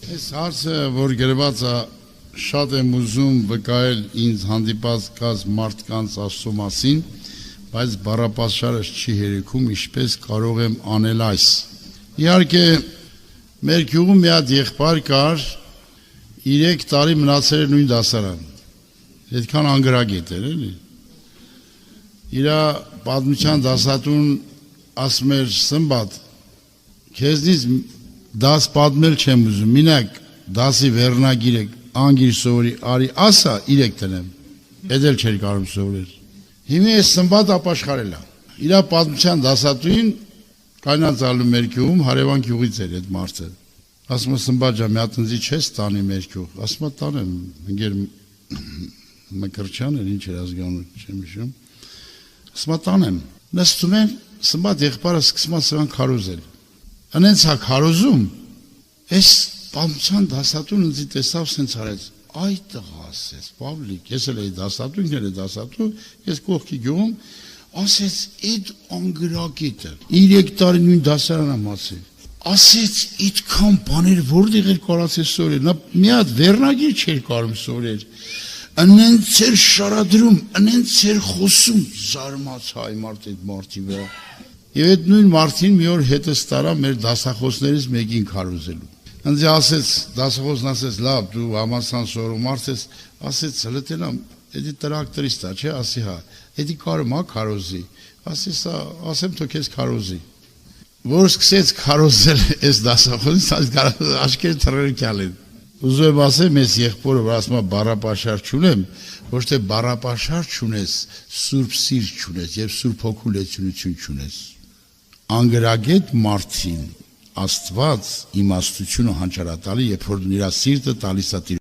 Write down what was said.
Այս հարցը, որ գրված է, շատ եմ ուզում վկայել ինձ հանդիպած կազ մարդկանց Աստծո մասին, բայց բառապաշարս չի հերիքում, ինչպես կարող եմ անել այս։ Իհարկե, մեր գյուղում մի հատ եղբայր կար, 3 տարի մնացել էր նույն դասարան։ Այդքան անգրագետ էր, էլի։ Իր պատմության դասատուն ասում էր Սմբատ, քեզնից դաս պատմել չեմ ուզում, մինակ դասի վերնագիրը անգիր սովորի, արի ասա 3 տնեմ, էդ էլ չէր կարում սովորել։ Հիմա այս Սմբատ ապաշխարել է։ Իր պատմության դասատուին կայնած ալու մեր գյուղում հարևան գյուղից էր այդ մարդը։ Ասում է Սմբատ ջան, մի հատ ընձի չես տանի մեր գյուղ։ Ասում է տանեմ, ընկեր Մկրտչյան էր, ինչ էր ազգանունը, չեմ հիշում։ Ասում է տանեմ։ Նստում են, Սմբատ եղբայրը սկսում է սրան քարոզել։ Անենց հա քարոզում, այս պատմության դասատուն ինձ տեսավ սենց արեց, այ տղա ասեց, Պավլիկ, ես էլ էի դասատու, ինքն էլ է դասատու, ես կողքի գյուղում, ասեց, այդ անգրագետը, 3 տարի նույն դասարան եմ ասել, ասեց, այդքան բաներ որտեղ էր կարացել սովորել, նա մի հատ վերնագիր չէր կարում սովորել, անենց էր շարադրում, անենց էր խոսում, զարմաց հայ մարդ այդ մարդի վրա։ Եվ այդ նույն մարդին մի օր հետս տարա մեր դասախոսներից մեկին քարոզելու։ Ինձ ասեց, դասախոսն ասեց, լավ, դու համալսան սովորում արդես, ասեց, հլտենամ, էդի տրակտորիստ է, չէ, ասի հա, էդի կարում հա քարոզի, ասես, ասեմ թո քեզ քարոզի։ Որ սկսեց քարոզել այս դասախոսին, աչքերը թռերքյալ են։ Ուզում եմ ասեմ, ես եղբորը, որ ասում եմ բառապաշար չունեմ, ոչ թե բառապաշար չունես, սուրբ սիրտ չունես եւ սուրբ հոգու լեցունություն չունես։ Անգրագետ մարդին Աստված իմաստությունը հանճարատալի, երբ որ իր սիրտը տալիս է